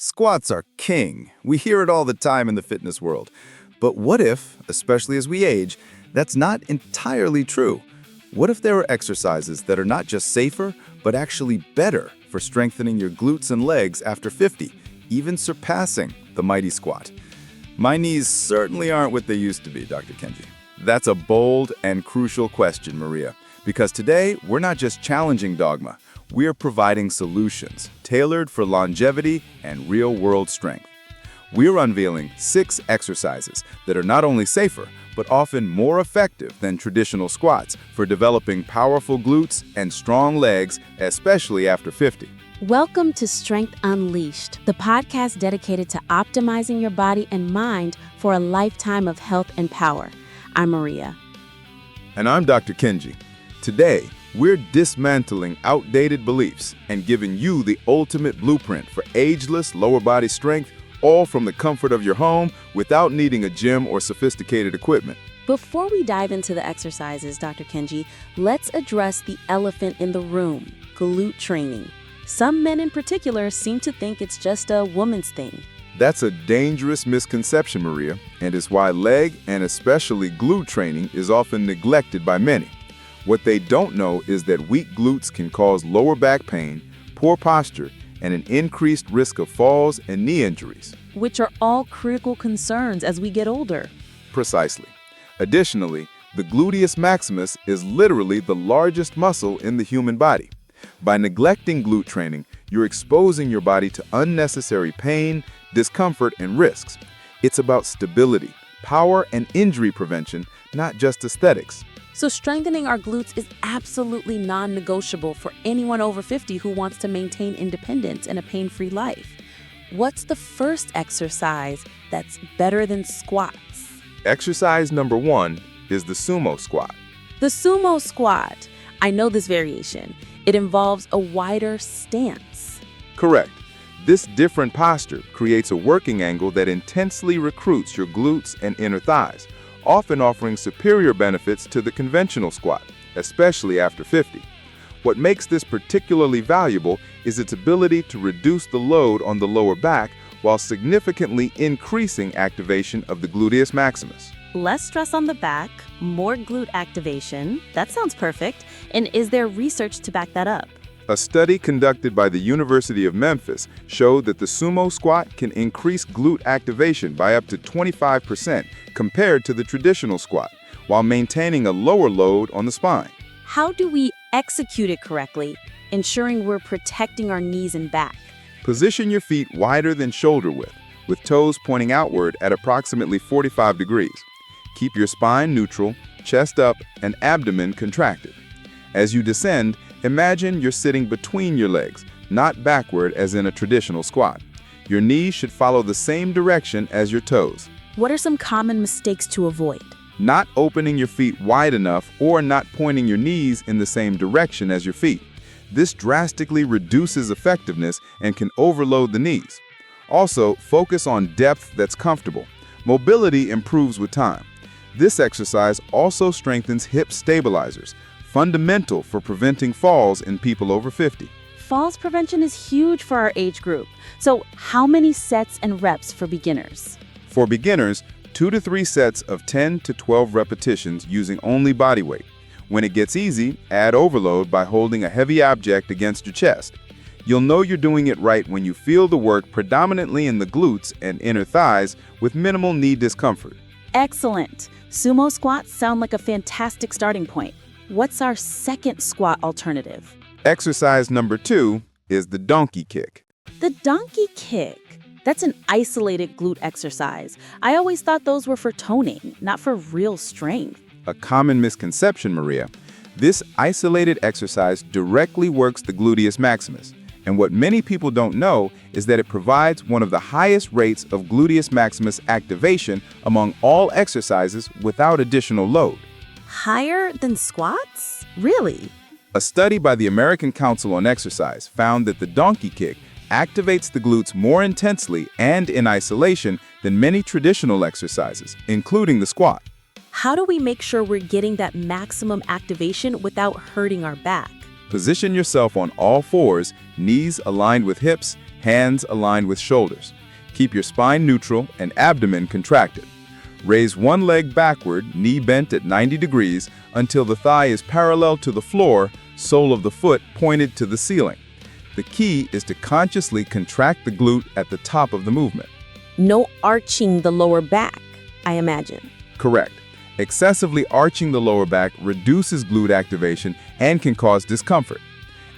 Squats are king. We hear it all the time in the fitness world. But what if, especially as we age, that's not entirely true? What if there are exercises that are not just safer, but actually better for strengthening your glutes and legs after 50, even surpassing the mighty squat? My knees certainly aren't what they used to be, Dr. Kenji. That's a bold and crucial question, Maria, because today we're not just challenging dogma. We're providing solutions tailored for longevity and real-world strength. We're unveiling 6 exercises that are not only safer, but often more effective than traditional squats for developing powerful glutes and strong legs, especially after 50. Welcome to Strength Unleashed, the podcast dedicated to optimizing your body and mind for a lifetime of health and power. I'm Maria. And I'm Dr. Kenji. Today, we're dismantling outdated beliefs and giving you the ultimate blueprint for ageless lower body strength, all from the comfort of your home without needing a gym or sophisticated equipment. Before we dive into the exercises, Dr. Kenji, let's address the elephant in the room, glute training. Some men in particular seem to think it's just a woman's thing. That's a dangerous misconception, Maria, and is why leg and especially glute training is often neglected by many. What they don't know is that weak glutes can cause lower back pain, poor posture, and an increased risk of falls and knee injuries. Which are all critical concerns as we get older. Precisely. Additionally, the gluteus maximus is literally the largest muscle in the human body. By neglecting glute training, you're exposing your body to unnecessary pain, discomfort, and risks. It's about stability, power, and injury prevention, not just aesthetics. So strengthening our glutes is absolutely non-negotiable for anyone over 50 who wants to maintain independence and a pain-free life. What's the first exercise that's better than squats? Exercise number 1 is the sumo squat. The sumo squat. I know this variation. It involves a wider stance. Correct. This different posture creates a working angle that intensely recruits your glutes and inner thighs, often offering superior benefits to the conventional squat, especially after 50. What makes this particularly valuable is its ability to reduce the load on the lower back while significantly increasing activation of the gluteus maximus. Less stress on the back, more glute activation. That sounds perfect. And is there research to back that up? A study conducted by the University of Memphis showed that the sumo squat can increase glute activation by up to 25% compared to the traditional squat, while maintaining a lower load on the spine. How do we execute it correctly, ensuring we're protecting our knees and back? Position your feet wider than shoulder width, with toes pointing outward at approximately 45 degrees. Keep your spine neutral, chest up, and abdomen contracted. As you descend, imagine you're sitting between your legs, not backward as in a traditional squat. Your knees should follow the same direction as your toes. What are some common mistakes to avoid? Not opening your feet wide enough or not pointing your knees in the same direction as your feet. This drastically reduces effectiveness and can overload the knees. Also, focus on depth that's comfortable. Mobility improves with time. This exercise also strengthens hip stabilizers, fundamental for preventing falls in people over 50. Falls prevention is huge for our age group. So how many sets and reps for beginners? For beginners, 2 to 3 sets of 10 to 12 repetitions using only body weight. When it gets easy, add overload by holding a heavy object against your chest. You'll know you're doing it right when you feel the work predominantly in the glutes and inner thighs with minimal knee discomfort. Excellent. Sumo squats sound like a fantastic starting point. What's our second squat alternative? Exercise number 2 is the donkey kick. The donkey kick. That's an isolated glute exercise. I always thought those were for toning, not for real strength. A common misconception, Maria. This isolated exercise directly works the gluteus maximus. And what many people don't know is that it provides one of the highest rates of gluteus maximus activation among all exercises without additional load. Higher than squats? Really? A study by the American Council on Exercise found that the donkey kick activates the glutes more intensely and in isolation than many traditional exercises, including the squat. How do we make sure we're getting that maximum activation without hurting our back? Position yourself on all fours, knees aligned with hips, hands aligned with shoulders. Keep your spine neutral and abdomen contracted. Raise one leg backward, knee bent at 90 degrees, until the thigh is parallel to the floor, sole of the foot pointed to the ceiling. The key is to consciously contract the glute at the top of the movement. No arching the lower back, I imagine. Correct. Excessively arching the lower back reduces glute activation and can cause discomfort.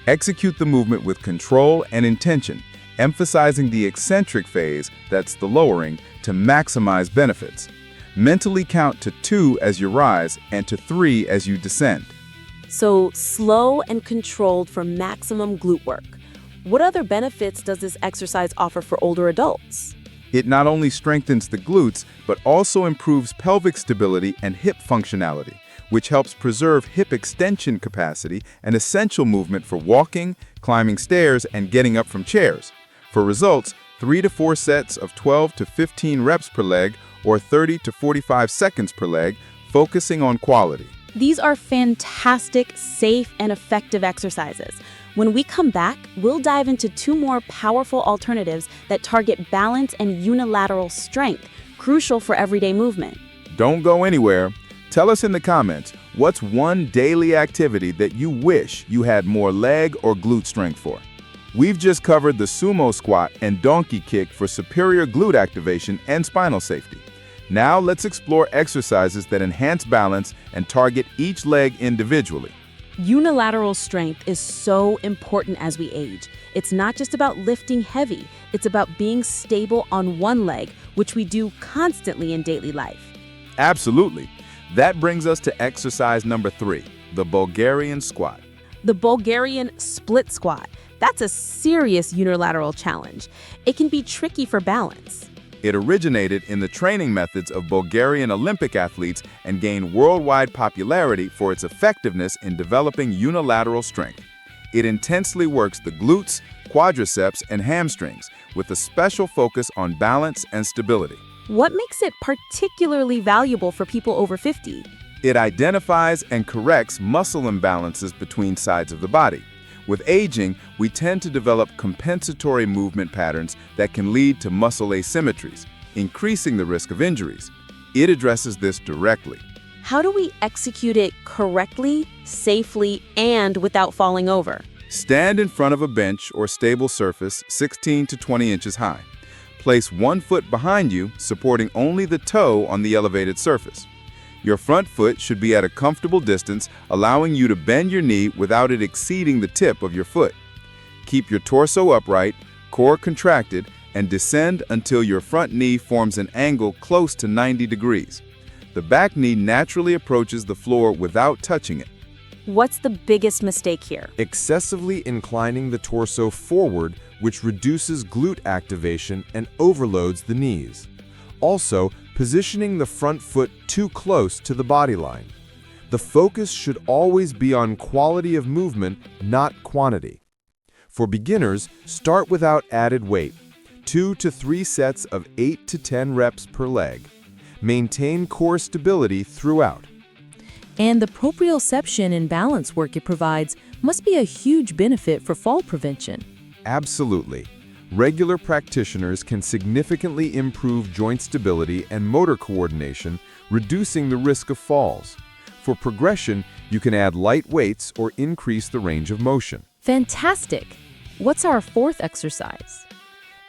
Execute the movement with control and intention, emphasizing the eccentric phase, that's the lowering, to maximize benefits. Mentally count to 2 as you rise and to 3 as you descend. So slow and controlled for maximum glute work. What other benefits does this exercise offer for older adults? It not only strengthens the glutes, but also improves pelvic stability and hip functionality, which helps preserve hip extension capacity, an essential movement for walking, climbing stairs, and getting up from chairs. For results, 3 to 4 sets of 12 to 15 reps per leg or 30 to 45 seconds per leg, focusing on quality. These are fantastic, safe, and effective exercises. When we come back, we'll dive into 2 more powerful alternatives that target balance and unilateral strength, crucial for everyday movement. Don't go anywhere. Tell us in the comments, what's one daily activity that you wish you had more leg or glute strength for? We've just covered the sumo squat and donkey kick for superior glute activation and spinal safety. Now let's explore exercises that enhance balance and target each leg individually. Unilateral strength is so important as we age. It's not just about lifting heavy, it's about being stable on one leg, which we do constantly in daily life. Absolutely. That brings us to exercise number 3, the Bulgarian squat. The Bulgarian split squat. That's a serious unilateral challenge. It can be tricky for balance. It originated in the training methods of Bulgarian Olympic athletes and gained worldwide popularity for its effectiveness in developing unilateral strength. It intensely works the glutes, quadriceps, and hamstrings with a special focus on balance and stability. What makes it particularly valuable for people over 50? It identifies and corrects muscle imbalances between sides of the body. With aging, we tend to develop compensatory movement patterns that can lead to muscle asymmetries, increasing the risk of injuries. It addresses this directly. How do we execute it correctly, safely, and without falling over? Stand in front of a bench or stable surface 16 to 20 inches high. Place one foot behind you, supporting only the toe on the elevated surface. Your front foot should be at a comfortable distance, allowing you to bend your knee without it exceeding the tip of your foot. Keep your torso upright, core contracted, and descend until your front knee forms an angle close to 90 degrees. The back knee naturally approaches the floor without touching it. What's the biggest mistake here? Excessively inclining the torso forward, which reduces glute activation and overloads the knees. Also, positioning the front foot too close to the body line. The focus should always be on quality of movement, not quantity. For beginners, start without added weight. 2 to 3 sets of 8 to 10 reps per leg. Maintain core stability throughout. And the proprioception and balance work it provides must be a huge benefit for fall prevention. Absolutely. Regular practitioners can significantly improve joint stability and motor coordination, reducing the risk of falls. For progression, you can add light weights or increase the range of motion. Fantastic! What's our 4th exercise?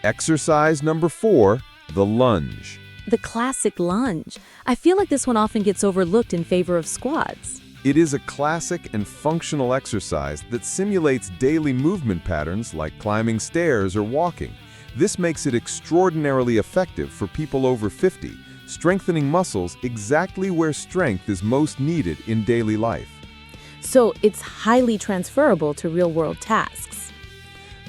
Exercise number 4, the lunge. The classic lunge. I feel like this one often gets overlooked in favor of squats. It is a classic and functional exercise that simulates daily movement patterns like climbing stairs or walking. This makes it extraordinarily effective for people over 50, strengthening muscles exactly where strength is most needed in daily life. So it's highly transferable to real-world tasks.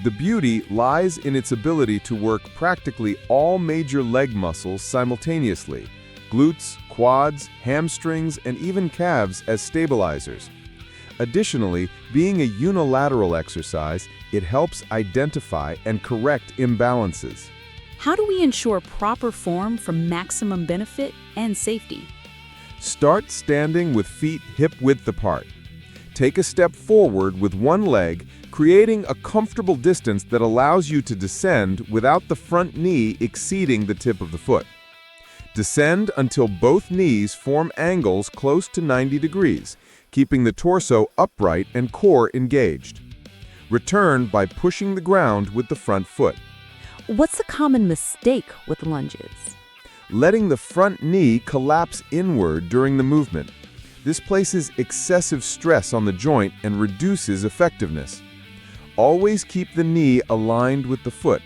The beauty lies in its ability to work practically all major leg muscles simultaneously: glutes, quads, hamstrings, and even calves as stabilizers. Additionally, being a unilateral exercise, it helps identify and correct imbalances. How do we ensure proper form for maximum benefit and safety? Start standing with feet hip-width apart. Take a step forward with one leg, creating a comfortable distance that allows you to descend without the front knee exceeding the tip of the foot. Descend until both knees form angles close to 90 degrees, keeping the torso upright and core engaged. Return by pushing the ground with the front foot. What's a common mistake with lunges? Letting the front knee collapse inward during the movement. This places excessive stress on the joint and reduces effectiveness. Always keep the knee aligned with the foot.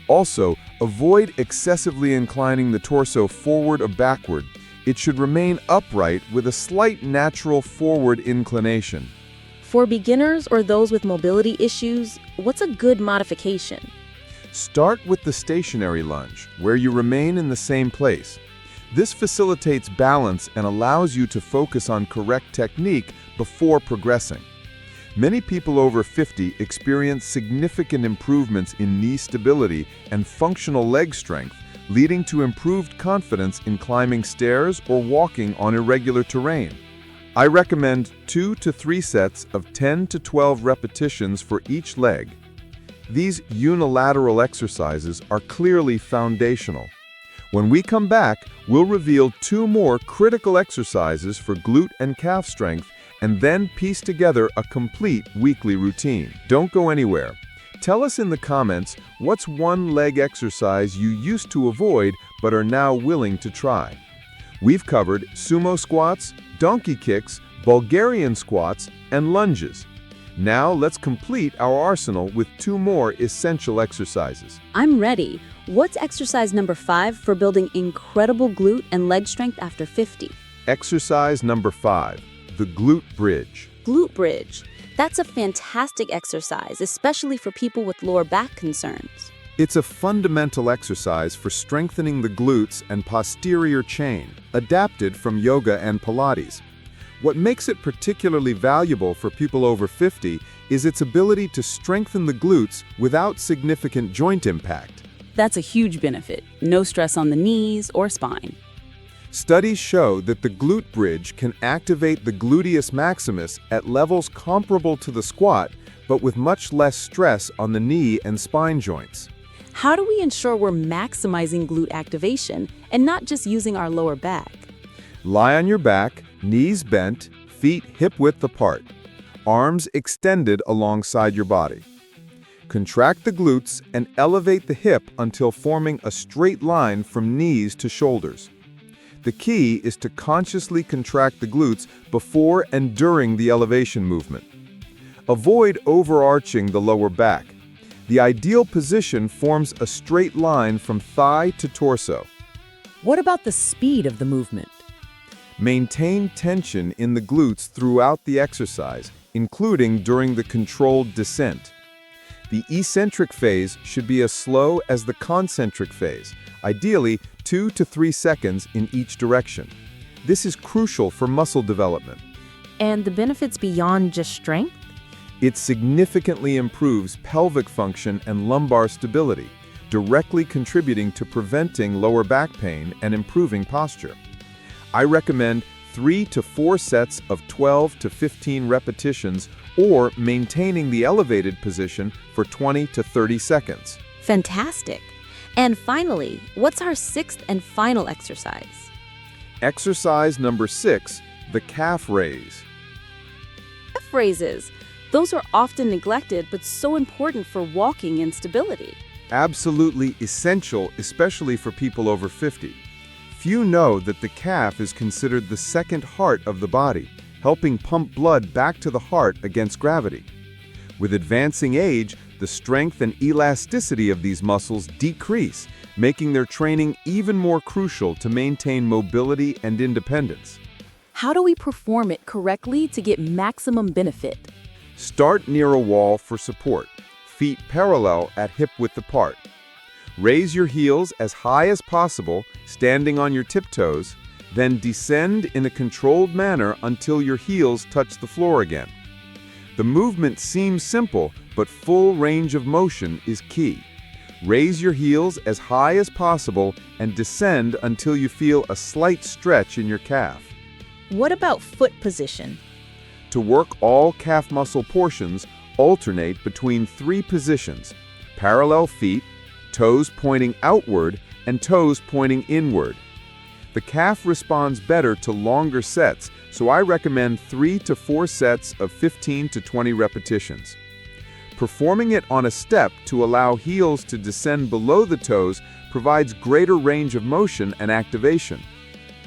Also, avoid excessively inclining the torso forward or backward. It should remain upright with a slight natural forward inclination. For beginners or those with mobility issues, what's a good modification? Start with the stationary lunge, where you remain in the same place. This facilitates balance and allows you to focus on correct technique before progressing. Many people over 50 experience significant improvements in knee stability and functional leg strength, leading to improved confidence in climbing stairs or walking on irregular terrain. I recommend 2 to 3 sets of 10 to 12 repetitions for each leg. These unilateral exercises are clearly foundational. When we come back, we'll reveal 2 more critical exercises for glute and calf strength and then piece together a complete weekly routine. Don't go anywhere. Tell us in the comments what's one leg exercise you used to avoid but are now willing to try. We've covered sumo squats, donkey kicks, Bulgarian squats, and lunges. Now let's complete our arsenal with 2 more essential exercises. I'm ready. What's exercise number 5 for building incredible glute and leg strength after 50? Exercise number 5, the glute bridge. Glute bridge. That's a fantastic exercise, especially for people with lower back concerns. It's a fundamental exercise for strengthening the glutes and posterior chain, adapted from yoga and Pilates. What makes it particularly valuable for people over 50 is its ability to strengthen the glutes without significant joint impact. That's a huge benefit. No stress on the knees or spine. Studies show that the glute bridge can activate the gluteus maximus at levels comparable to the squat, but with much less stress on the knee and spine joints. How do we ensure we're maximizing glute activation and not just using our lower back? Lie on your back, knees bent, feet hip-width apart, arms extended alongside your body. Contract the glutes and elevate the hip until forming a straight line from knees to shoulders. The key is to consciously contract the glutes before and during the elevation movement. Avoid overarching the lower back. The ideal position forms a straight line from thigh to torso. What about the speed of the movement? Maintain tension in the glutes throughout the exercise, including during the controlled descent. The eccentric phase should be as slow as the concentric phase, ideally 2 to 3 seconds in each direction. This is crucial for muscle development. And the benefits beyond just strength? It significantly improves pelvic function and lumbar stability, directly contributing to preventing lower back pain and improving posture. I recommend 3 to 4 sets of 12 to 15 repetitions or maintaining the elevated position for 20 to 30 seconds. Fantastic. And finally, what's our 6th and final exercise? Exercise number 6, the calf raise. Calf raises. Those are often neglected but so important for walking and stability. Absolutely essential, especially for people over 50. Few know that the calf is considered the second heart of the body, helping pump blood back to the heart against gravity. With advancing age, the strength and elasticity of these muscles decrease, making their training even more crucial to maintain mobility and independence. How do we perform it correctly to get maximum benefit? Start near a wall for support, feet parallel at hip-width apart. Raise your heels as high as possible, standing on your tiptoes, then descend in a controlled manner until your heels touch the floor again. The movement seems simple, but full range of motion is key. Raise your heels as high as possible and descend until you feel a slight stretch in your calf. What about foot position? To work all calf muscle portions, alternate between 3 positions: parallel feet, toes pointing outward, and toes pointing inward. The calf responds better to longer sets, so I recommend 3 to 4 sets of 15 to 20 repetitions. Performing it on a step to allow heels to descend below the toes provides greater range of motion and activation.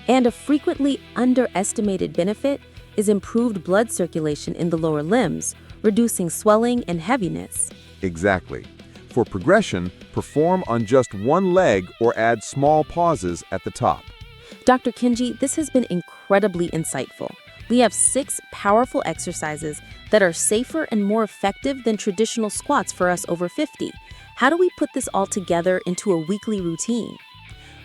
And a frequently underestimated benefit is improved blood circulation in the lower limbs, reducing swelling and heaviness. Exactly. For progression, perform on just one leg or add small pauses at the top. Dr. Kenji, this has been incredibly insightful. We have 6 powerful exercises that are safer and more effective than traditional squats for us over 50. How do we put this all together into a weekly routine?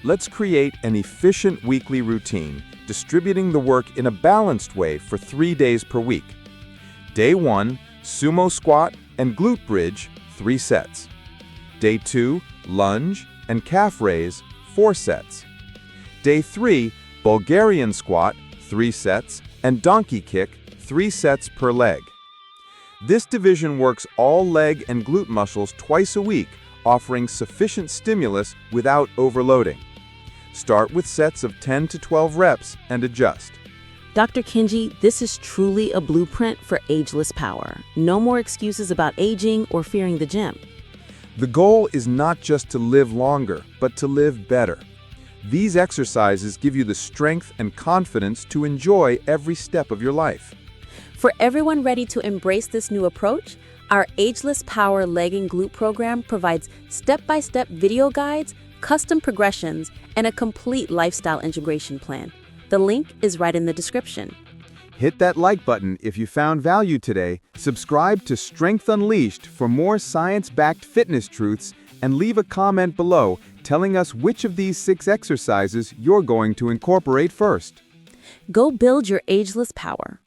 Let's create an efficient weekly routine, distributing the work in a balanced way for 3 days per week. Day 1, sumo squat and glute bridge, 3 sets. Day 2, lunge and calf raise, 4 sets. Day 3, Bulgarian squat, 3 sets, and donkey kick, 3 sets per leg. This division works all leg and glute muscles twice a week, offering sufficient stimulus without overloading. Start with sets of 10 to 12 reps and adjust. Dr. Kenji, this is truly a blueprint for ageless power. No more excuses about aging or fearing the gym. The goal is not just to live longer, but to live better. These exercises give you the strength and confidence to enjoy every step of your life. For everyone ready to embrace this new approach, our Ageless Power Leg and Glute program provides step-by-step video guides, custom progressions, and a complete lifestyle integration plan. The link is right in the description. Hit that like button if you found value today, subscribe to Strength Unleashed for more science-backed fitness truths, and leave a comment below telling us which of these 6 exercises you're going to incorporate first. Go build your ageless power.